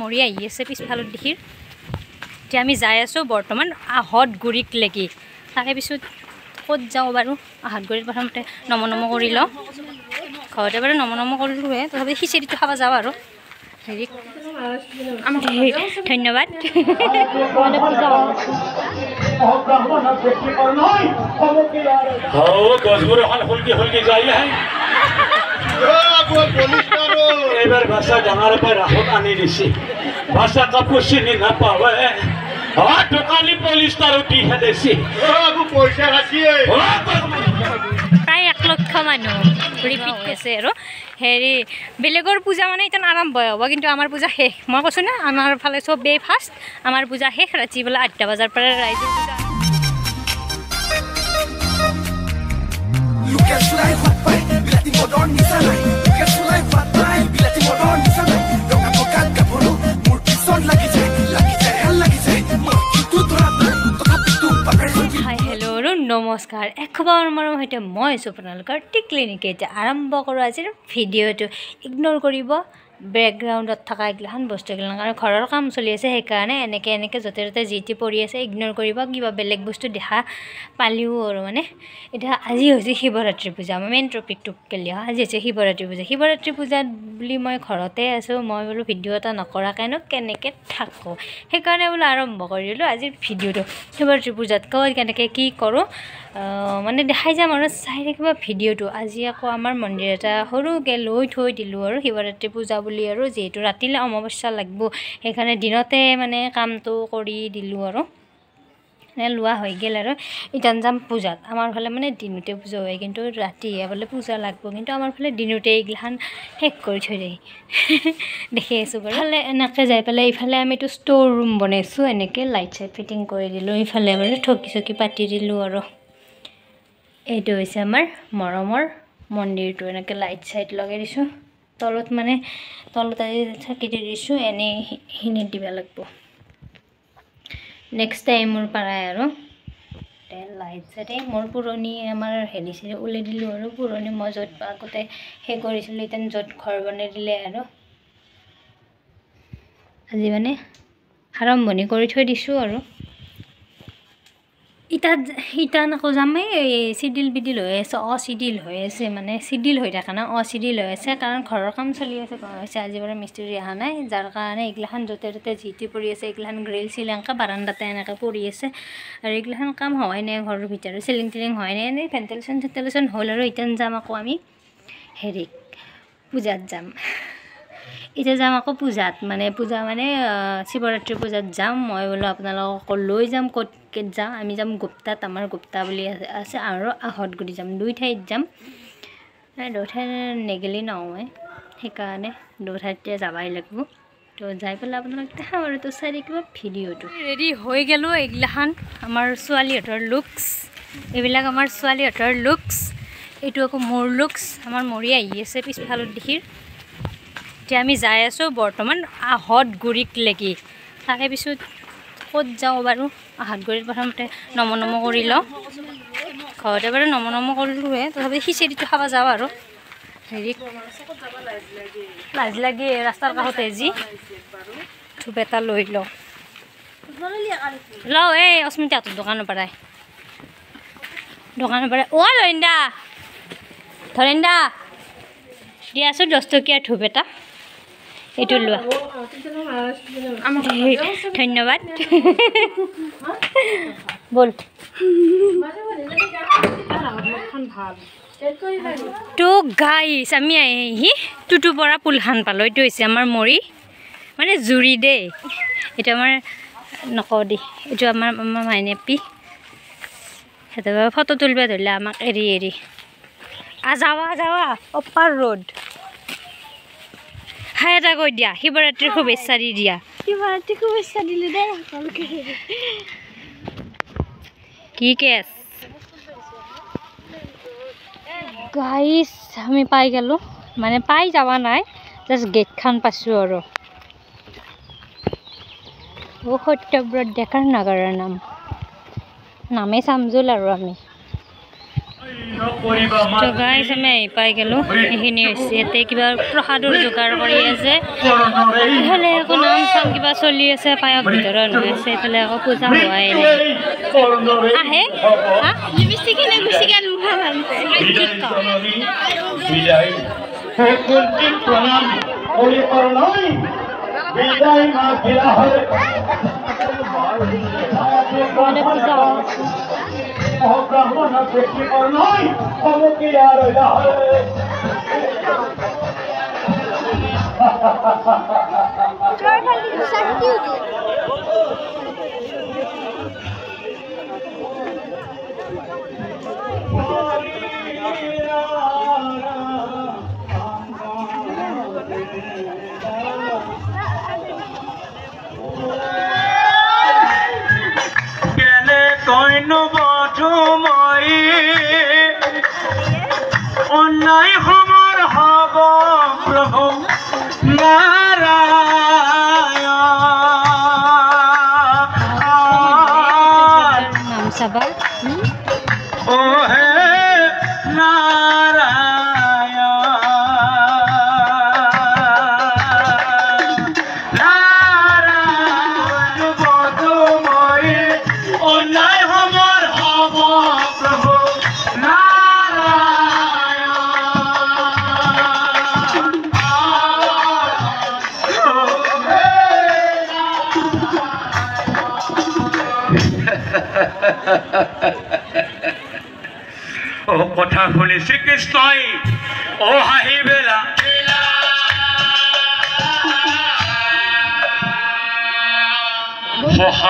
মৰি আহি আছে পিছফালৰ দিশৰ এতিয়া আমি যাই আছোঁ বৰ্তমান আহতগুৰিক লেগি তাৰে পিছত ক'ত যাওঁ বাৰু আহতগুৰিত প্ৰথমতে নম কৰি লওঁ ঘৰতে বাৰু নম কৰিলোঁহে তথাপি খিচিৰিটো খাব যাওঁ আৰু হেৰি ধন্যবাদ এবাৰ ভাষা ডাঙৰ পৰা ৰাহত আনি দিছে ভাষা কাপোৰ চিনি নাপাবে দোকানী পুলিচ তাৰো দিহে দিছে প্ৰায় 1 লক্ষ মানুহ ৰিপিট হৈছে আৰু হেৰি বেলেগৰ পূজা মানে এতিয়া আৰম্ভ হ'ব কিন্তু আমাৰ পূজা শেষ মই কৈছোঁ না আমাৰ ফালে চবেই ফাৰ্ষ্ট আমাৰ পূজা শেষ ৰাতি বোলে 8টা বজাৰ পৰা ৰাইজৰ পূজা নমস্কাৰ একবাৰ মৰম সৈতে মই আছোঁ আপোনালোকৰ টিকলিনিকে এতিয়া আৰম্ভ কৰোঁ আজিৰ ভিডিঅ'টো ইগন'ৰ কৰিব বেকগ্ৰাউণ্ডত থকা এইগিলাখান বস্তুগিলান কাৰণ ঘৰৰ কাম চলি আছে সেইকাৰণে এনেকৈ য'তে ত'তে যি টি পৰি আছে ইগন'ৰ কৰিব কিবা বেলেগ বস্তু দেখা পালিও আৰু মানে এতিয়া আজি হৈছে শিৱৰাত্ৰি পূজা মই মেইন টপিকটো কেলি আজি হৈছে শিৱৰাত্ৰি পূজাত বুলি মই ঘৰতে আছোঁ মই বোলো ভিডিঅ' এটা নকৰাকৈনো কেনেকৈ থাকোঁ সেইকাৰণে বোলো আৰম্ভ কৰিলোঁ আজিৰ ভিডিঅ'টো শিৱৰাত্ৰি পূজাত কেনেকৈ কি কৰোঁ মানে দেখাই যাম আৰু চাই থাকিব ভিডিঅ'টো আজি আকৌ আমাৰ মন্দিৰ এটা সৰুকৈ লৈ থৈ দিলোঁ আৰু শিৱৰাত্ৰি পূজা বুলি আৰু যিহেতু ৰাতিলৈ অমাৱস্যা লাগিব সেইকাৰণে দিনতে মানে কামটো কৰি দিলোঁ আৰু লোৱা হৈ গ'ল আৰু এতিয়া যাম পূজাত আমাৰ ফালে মানে দিনতে পূজা হয় কিন্তু ৰাতিহে বোলে পূজা লাগিব কিন্তু আমাৰ ফালে দিনতে এইগিলাখান শেষ কৰি থৈ যায় দেখি আছোঁ বাৰু ফালে এনেকৈ যাই পেলাই এইফালে আমিতো ষ্ট'ৰ ৰুম বনাইছোঁ এনেকৈ লাইট চাইট ফিটিং কৰি দিলোঁ এইফালে মানে ঠকি চকি পাতি দিলোঁ আৰু এইটো হৈছে আমাৰ মৰমৰ মন্দিৰটো এনেকৈ লাইট চাইট লগাই দিছোঁ তলত আজি চাকি দি দিছোঁ এনেই সেইখিনিত দিব লাগিব নেক্সট টাইমৰ পৰাই আৰু লাইট চাইটে মোৰ পুৰণি আমাৰ হেৰি চেৰি ওলাই দিলোঁ আৰু পুৰণি মই য'ত আগতে সেই কৰিছিলোঁ এতিয়া য'ত ঘৰ বনাই দিলে আৰু আজি মানে আৰম্ভণি কৰি থৈ দিছোঁ আৰু ইটা আকৌ যামেই চিডিল বিডিল হৈ আছে অচিডিল হৈ আছে মানে চিডিল হৈ থাকে না অচিডিল হৈ আছে কাৰণ ঘৰৰ কাম চলি আছে আজি বাৰু মিস্ত্ৰী অহা নাই যাৰ কাৰণে এইগিলাখান য'তে ত'তে যি টি পৰি আছে এইগিলাখান গ্ৰিল চিল এনেকৈ বাৰাণ্ডাতে এনেকৈ পৰি আছে আৰু এইগিলাখান কাম হোৱাই নাই ঘৰৰ ভিতৰত চিলিং টিলিং হোৱাই নাই এনেই ভেণ্টিলেশ্যন হ'ল আৰু এতিয়া যাম আকৌ আমি হেৰিক পূজাত যাম এতিয়া যাম আকৌ পূজাত মানে শিৱৰাত্ৰি পূজাত যাম মই বোলো আপোনালোকক লৈ যাম ক'ত যাম আমি যাম গুপ্তাত আমাৰ গুপ্তা বুলি আছে আৰু আহতগুৰি যাম 2 ঠাইত যাম 2 ঠাইত নেগেলি নহয় সেইকাৰণে 2 ঠাইতে যাবই লাগিব তো যাই পেলাই আপোনালোক দেখাম আৰু তো চাই কিবা ভিডিঅ'টো ৰেডি হৈ গ'লোঁ এইগিলাখান আমাৰ ছোৱালীহঁতৰ লুকছ এইবিলাক আমাৰ ছোৱালীহঁতৰ লুকছ এইটো আকৌ মোৰ লুকছ আমাৰ মৰি আহি আছে পিছফালৰ দিশৰ এতিয়া আমি যাই আছোঁ বৰ্তমান আহতগুৰিক লেগি তাৰে পিছত ক'ত যাওঁ বাৰু আহতগুৰিত প্ৰথমতে নম কৰি লওঁ ঘৰতে বাৰু নম কৰিলোঁহে তথাপি খিচিৰিটো খাব যাওঁ আৰু হেৰি লাজ লাগি ৰাস্তাৰ কাষতে যি ধূপ এটা লৈ লওঁ এই অস্মিতাহঁতৰ দোকানৰ পৰাই ধৰেন্দা দিয়াছোঁ 10 টকীয়া ধূপ এটা এইটো লোৱা ধন্যবাদ বল তো গাইছ আমি আহি টুটুৰ পৰা পুলখান পালোঁ এইটো হৈছে আমাৰ মৰি মানে জুৰি দেই এইটো আমাৰ নকওঁ দেই এইটো আমাৰ মাইনেপি সিহঁতে ফটো তুলিব ধৰিলে আমাক এৰি যাৱা অপাৰ ৰোড হাই এটা কৈ দিয়া শিৱৰাত্ৰিৰ শুভেচ্ছা দি দিয়া শিৱৰাত্ৰিৰ শুভেচ্ছা দিলোঁ দেই সকলোকে কি কেছ গাইছ আমি পাই গ'লোঁ মানে পাই যাৱা নাই জাষ্ট গেটখন পাইছোঁ আৰু সত্যব্ৰত ডেকাৰ নাগাৰৰ নামেই চামজুল আৰু আমি তো গাইছ আমি আহি পাই গ'লোঁ এইখিনি হৈছে ইয়াতে কিবা প্ৰসাদৰ যোগাৰ কৰি আছে এইফালে আকৌ নাম চাম কিবা চলি আছে পায়স ভিতৰত হৈ আছে এইফালে আকৌ পূজা হোৱাই নাই আহে অন্যায় সমর হব প্রভু নারায়ণ ও হে নারায়ণ নারায়ণ বধুময়ী অন্যায় সমর হব প্রভু ও কথা শুনি শ্রীকৃষ্ণই ও হাঁহি বেলা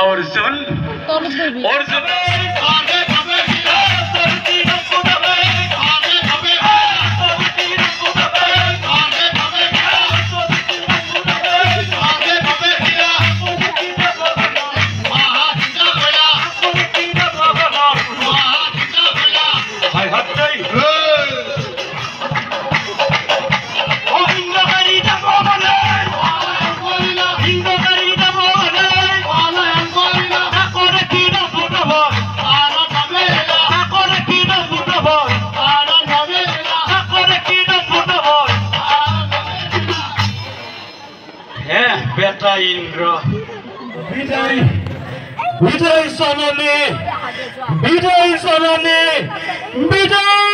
অর্জুন অর্জুন বেটা ইন্দ্র বিজয় বিজয় সননে বিজয় সননে বিজয়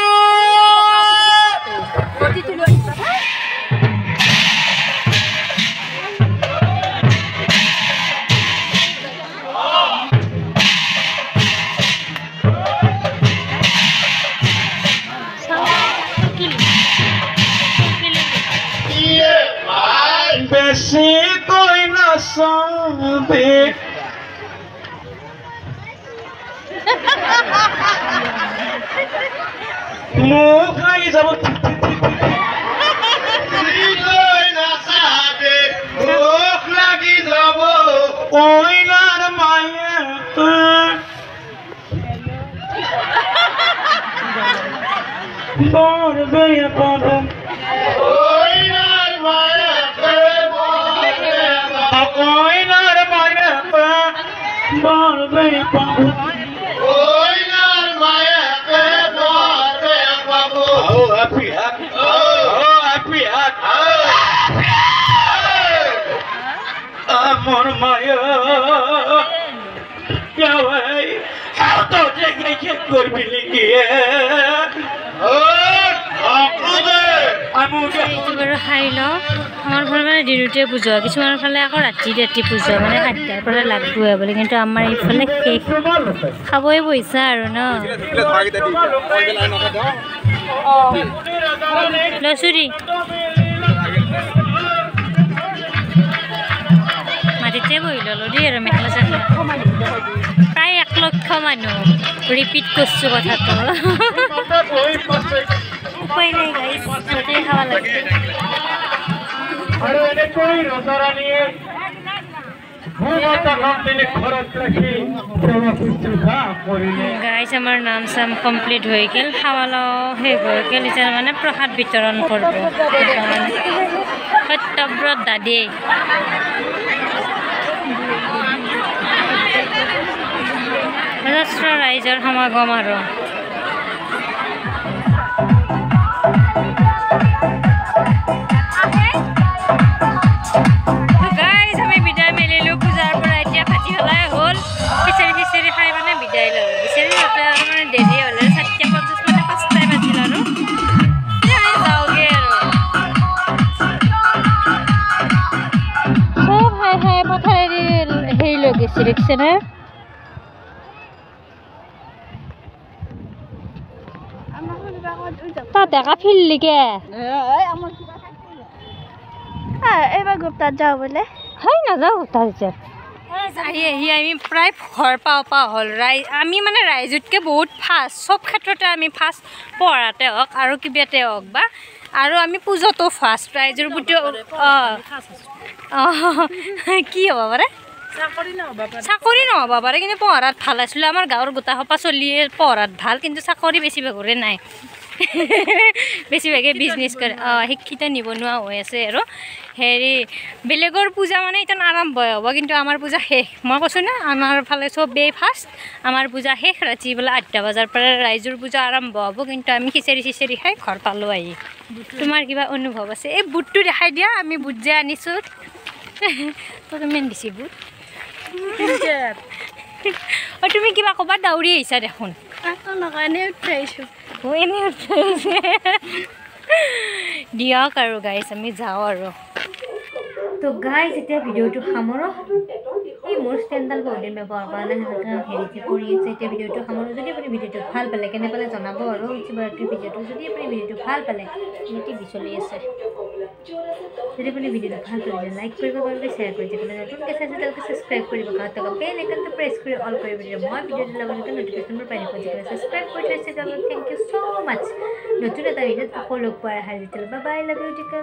বেশি কই না সবে মুখ লাগি যাব মুখ লাগি যাব ওইলার মায়ে বর বেয়ে পাবো ওইলার মায়ে ওইলার মায়ে বর বেয়ে পাবো ওইলার মায়ে বর বেয়ে পাবো ও হ্যাপি হ্যাপি ও হ্যাপি হ্যাপি আমার মায়া যাওয়াই তো জায়গায় করবি লিখি বাৰু খাই লওঁ আমাৰ ফালে মানে দিনতে পুজা কিছুমানৰ ফালে আকৌ ৰাতি পুজা মানে 8টাৰ পৰা লাগবই বুলি কিন্তু আমাৰ এইফালে শেষ খাবই পইচা আৰু ন লচুৰি মাটিতে বহি ল'লোঁ দেই আৰু মেখেলা চেখেলা প্ৰায় 1 লক্ষ মানুহ ৰিপিট কৰিছোঁ কথাটো উপায় নাই গাইছ তাতে খাব লাগে গাইছ আমাৰ নাম চাম কমপ্লিট হৈ গ'ল খাৱা লোৱা শেষ হৈ গ'ল এতিয়া মানে প্ৰসাদ বিতৰণ কৰিব সত্যব্ৰত দাদী যথেষ্ট ৰাইজৰ সমাগম আৰু গেছে দেখছে না তা দেখা ফিৰলি কে এবাৰ গুপ্তাত যাও বলে হয় না যাও তাৰ আহি আমি প্ৰায় ঘৰ পাওঁ হ'ল আমি মানে ৰাইজতকৈ বহুত ফাৰ্ষ্ট চব ক্ষেত্ৰতে আমি ফাৰ্ষ্ট পঢ়াতে হওক আৰু কিবাতে হওক বা আৰু আমি পূজাতো ফাৰ্ষ্ট ৰাইজৰ প্ৰতি কি হ'ব পাৰে চাকৰি নহ'ব পাৰে কিন্তু পঢ়াত ভাল আছিলে আমাৰ গাঁৱৰ গোটা সোপা চলিয়ে পঢ়াত ভাল কিন্তু চাকৰি বেছিভাগৰে নাই বেছিভাগে বিজনেছ কৰে শিক্ষিত নিবনুৱা হৈ আছে আৰু হেৰি বেলেগৰ পূজা মানে এতিয়া আৰম্ভ হ'ব কিন্তু আমাৰ পূজা শেষ মই কৈছোঁ না আমাৰ ফালে চবেই ফাৰ্ষ্ট আমাৰ পূজা শেষ ৰাতি বোলে 8টা বজাৰ পৰা ৰাইজৰ পূজা আৰম্ভ হ'ব কিন্তু আমি খিচাৰি খাই ঘৰ পালোঁ আহি তোমাৰ কিবা অনুভৱ আছে এই বুটটো দেখাই দিয়া আমি বুট যে আনিছোঁ ইমান বেছি বুট তুমি কিবা ক'বা দাউৰি আহিছা দেখোন এনেই উঠাইছোঁ দিয়ক আৰু গাইছ আমি যাওঁ আৰু তো গাইজ এতিয়া ভিডিঅ'টো সামৰোঁ এই মোৰ ষ্টেণ্ডডাল বহুদিন ব্যৱহাৰ কৰা নাই হেৰিতে কৰি আছে এতিয়া ভিডিঅ'টো সামৰোঁ যদি আপুনি ভিডিঅ'টো ভাল পালে কেনে পালে জনাব আৰু শিৱৰাত্ৰিৰ ভিডিঅ'টো যদি আপুনি ভিডিঅ'টো ভাল পালে টিভি চলি আছে যদি আপুনি ভিডিঅ'টো ভাল পালে লাইক কৰিব পাৰিব শ্বেয়াৰ কৰি দিব নতুনকৈ চাইছে তেওঁলোকে ছাবস্ক্ৰাইব কৰিব কাৰণ থকা বেল আইকনটো প্ৰেছ কৰি অল কৰিব দিব মই ভিডিঅ'টোৰ লগতে নটিফিকেশ্যনবোৰ পাই থাকোঁ যিকোনো ছাবস্ক্ৰাইব কৰি থৈছে তেওঁলোকক থেংক ইউ ছ' মাছ নতুন এটা ভিডিঅ'ত আকৌ লগ পোৱাৰ হাজিৰ বাই বাই লাভ ইউ টিকা